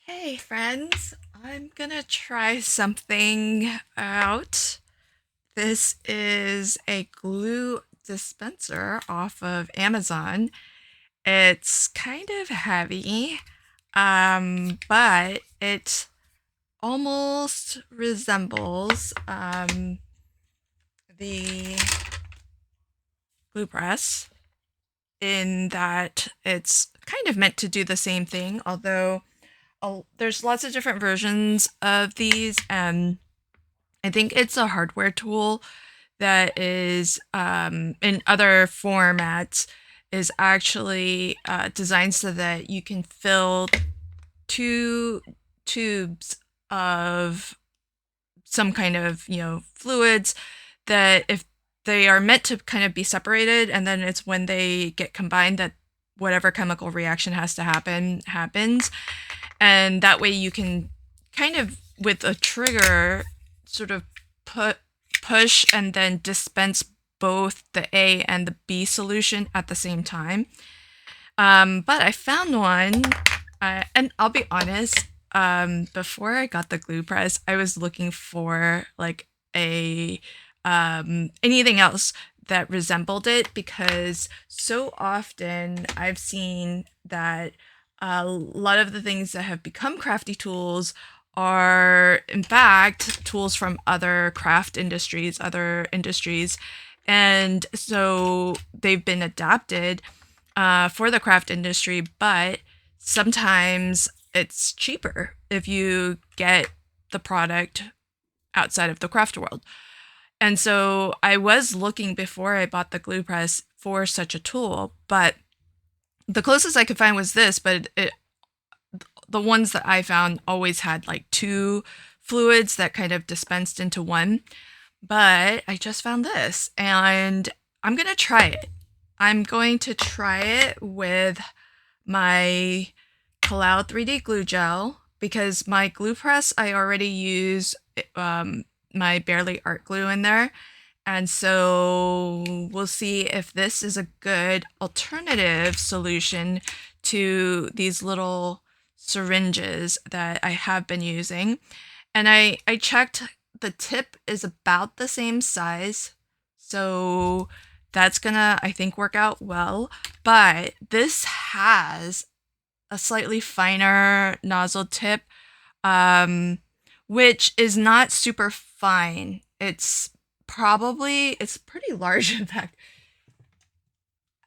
Hey friends, I'm gonna try something out. This is a glue dispenser off of Amazon. It's kind of heavy, but it almost resembles the glue press in that it's kind of meant to do the same thing, although there's lots of different versions of these, and I think it's a hardware tool that is in other formats is actually designed so that you can fill two tubes of some kind of fluids that if they are meant to kind of be separated, and then it's when they get combined that whatever chemical reaction has to happen happens, and that way you can kind of with a trigger sort of push and then dispense both the A and the B solution at the same time. But I found one, and I'll be honest, before I got the glue press, I was looking for like a anything else that resembled it, because so often I've seen that a lot of the things that have become crafty tools are in fact tools from other craft industries, other industries, and so they've been adapted for the craft industry, but sometimes it's cheaper if you get the product outside of the craft world. And so I was looking before I bought the glue press for such a tool, but the closest I could find was this, but the ones that I found always had like two fluids that kind of dispensed into one. But I just found this and I'm going to try it. I'm going to try it with my Cloud 3D glue gel, because my glue press I already use my Barely Art glue in there. And so we'll see if this is a good alternative solution to these little syringes that I have been using. And I checked, the tip is about the same size, so that's gonna, I think, work out well. But this has a slightly finer nozzle tip, which is not super fine. It's pretty large, in fact.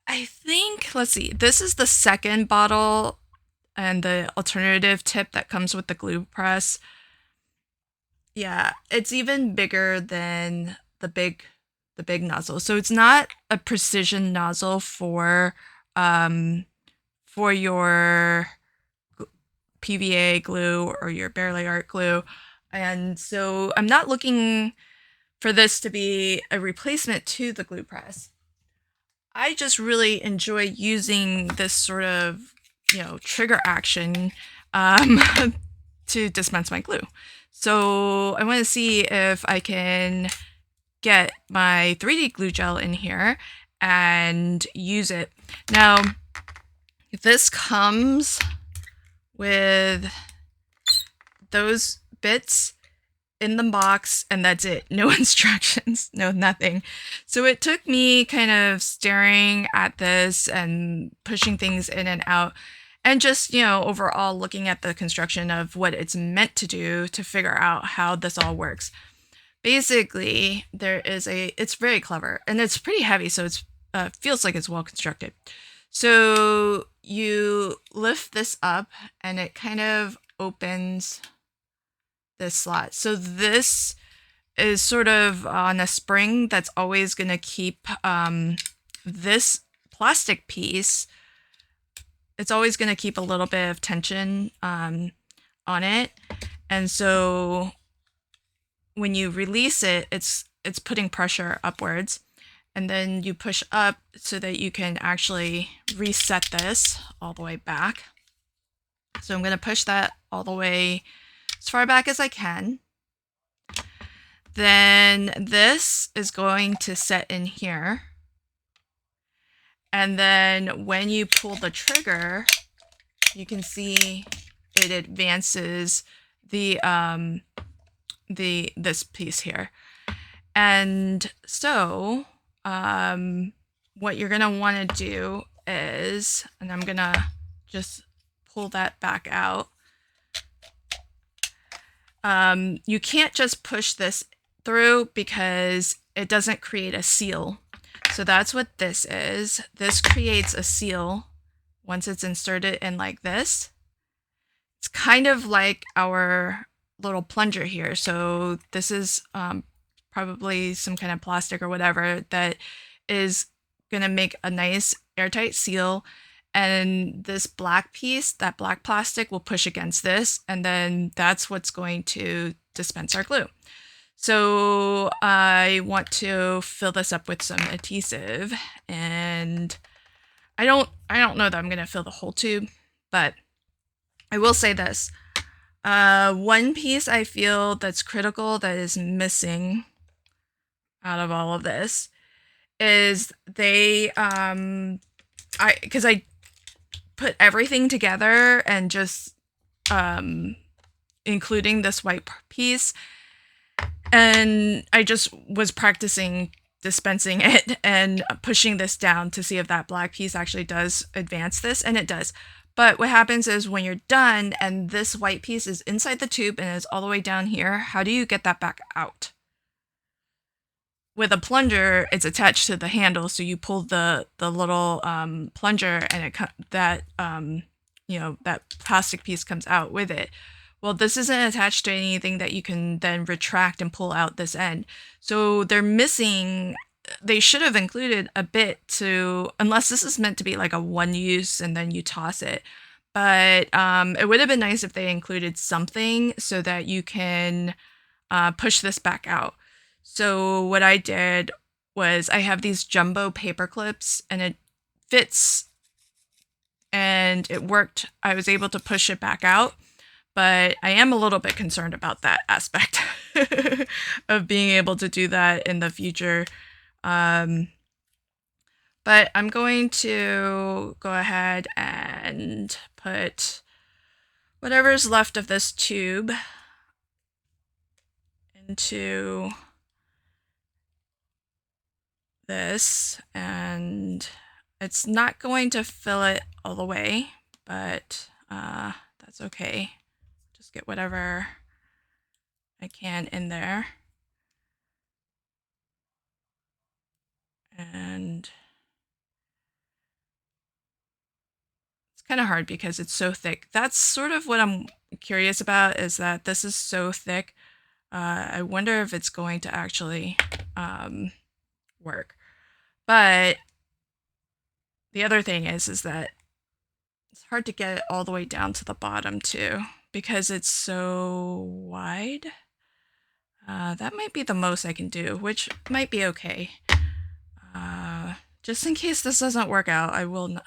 I think, let's see, this is the second bottle and the alternative tip that comes with the glue press. Yeah, it's even bigger than the big nozzle. So it's not a precision nozzle for your PVA glue or your Barely Art glue. And so I'm not looking for this to be a replacement to the glue press. I just really enjoy using this sort of, trigger action to dispense my glue. So I want to see if I can get my 3D glue gel in here and use it. Now, this comes with those bits in the box, and that's it. No instructions, no nothing. So it took me kind of staring at this and pushing things in and out, and just, overall looking at the construction of what it's meant to do to figure out how this all works. Basically, it's very clever, and it's pretty heavy, so it's feels like it's well constructed. So you lift this up and it kind of opens this slot. So this is sort of on a spring that's always going to keep this plastic piece, it's always going to keep a little bit of tension on it. And so when you release it, it's putting pressure upwards. And then you push up so that you can actually reset this all the way back. So I'm going to push that all the way as far back as I can. Then this is going to set in here. And then when you pull the trigger, you can see it advances the this piece here. And so what you're gonna want to do is, and I'm gonna just pull that back out. You can't just push this through because it doesn't create a seal. So that's what this is. This creates a seal once it's inserted in like this. It's kind of like our little plunger here. So this is probably some kind of plastic or whatever that is going to make a nice airtight seal. And this black piece, that black plastic, will push against this, and then that's what's going to dispense our glue. So I want to fill this up with some adhesive, and I don't know that I'm going to fill the whole tube, but I will say this. One piece I feel that's critical that is missing out of all of this is because I put everything together and just including this white piece, and I just was practicing dispensing it and pushing this down to see if that black piece actually does advance this, and it does. But what happens is when you're done and this white piece is inside the tube and is all the way down here, how do you get that back out? With a plunger, it's attached to the handle, so you pull the little plunger, and that plastic piece comes out with it. Well, this isn't attached to anything that you can then retract and pull out this end. So they're missing. They should have included a bit to, unless this is meant to be like a one use and then you toss it. But it would have been nice if they included something so that you can push this back out. So what I did was I have these jumbo paper clips, and it fits and it worked. I was able to push it back out, but I am a little bit concerned about that aspect of being able to do that in the future. But I'm going to go ahead and put whatever's left of this tube into this, and it's not going to fill it all the way, but that's okay. Just get whatever I can in there. And it's kind of hard because it's so thick. That's sort of what I'm curious about, is that this is so thick. I wonder if it's going to actually work. But the other thing is that it's hard to get it all the way down to the bottom too, because it's so wide. That might be the most I can do, which might be okay. Just in case this doesn't work out, I will not.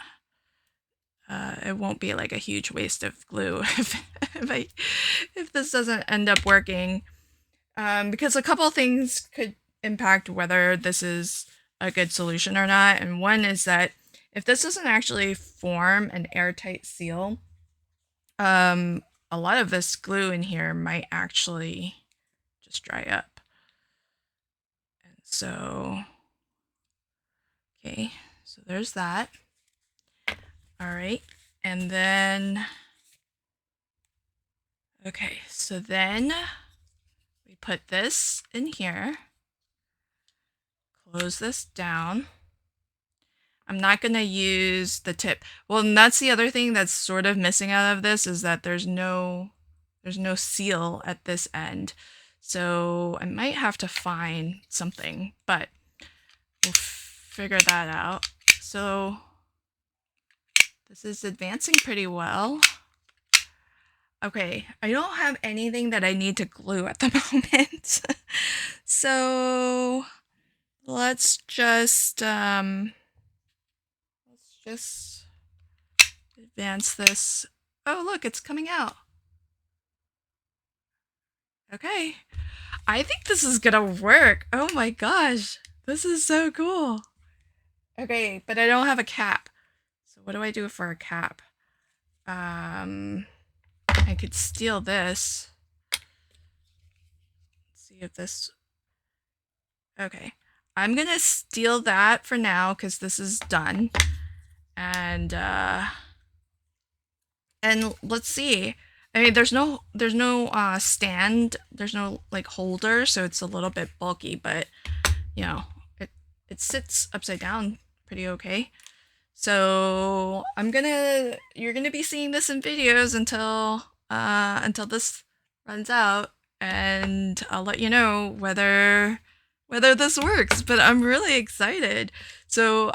It won't be like a huge waste of glue if this doesn't end up working, because a couple things could impact whether this is a good solution or not. And one is that if this doesn't actually form an airtight seal, a lot of this glue in here might actually just dry up. And so, okay, so there's that. All right, and then, okay, so then we put this in here, close this down. I'm not going to use the tip. Well, and that's the other thing that's sort of missing out of this, is that there's no seal at this end. So I might have to find something, but we'll figure that out. So this is advancing pretty well. Okay, I don't have anything that I need to glue at the moment. So let's just advance this. Oh, look, it's coming out. Okay, I think this is gonna work. Oh my gosh, this is so cool. Okay, but I don't have a cap. So what do I do for a cap? I I could steal this. Let's see if this... Okay. I'm gonna steal that for now because this is done. And let's see. I mean, there's no stand, there's no like holder, so it's a little bit bulky, but you know, it sits upside down pretty okay. So you're gonna be seeing this in videos until this runs out, and I'll let you know whether this works. But I'm really excited. So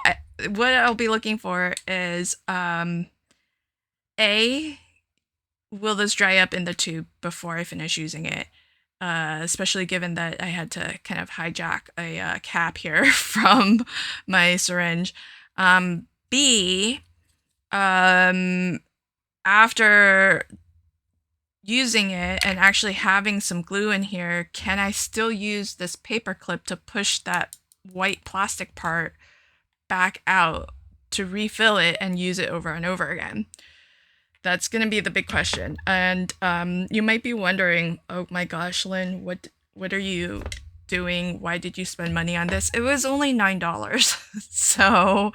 what I'll be looking for is A, will this dry up in the tube before I finish using it? Especially given that I had to kind of hijack a cap here from my syringe. B, after using it and actually having some glue in here, can I still use this paper clip to push that white plastic part back out to refill it and use it over and over again? That's going to be the big question. And you might be wondering, oh my gosh, Lynn, what are you doing? Why did you spend money on this? It was only $9. So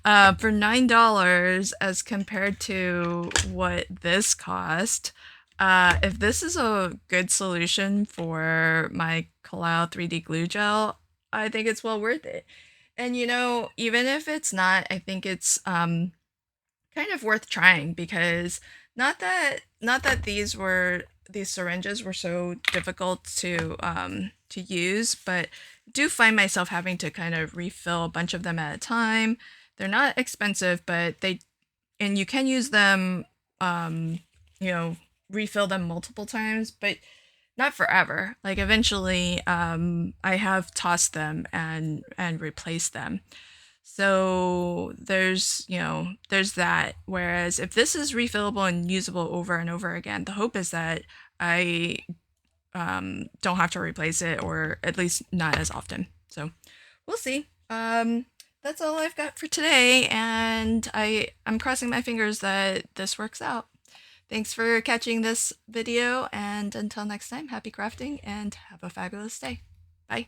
for $9 as compared to what this cost, if this is a good solution for my Kalau 3D glue gel, I think it's well worth it. And you know, even if it's not, I think it's kind of worth trying, because not that these syringes were so difficult to use, but do find myself having to kind of refill a bunch of them at a time. They're not expensive, but and you can use them, you know, refill them multiple times, but not forever. Like eventually, I have tossed them and replaced them. So there's that. Whereas if this is refillable and usable over and over again, the hope is that I don't have to replace it, or at least not as often. So we'll see. That's all I've got for today, and I'm crossing my fingers that this works out. Thanks for catching this video, and until next time, happy crafting and have a fabulous day. Bye.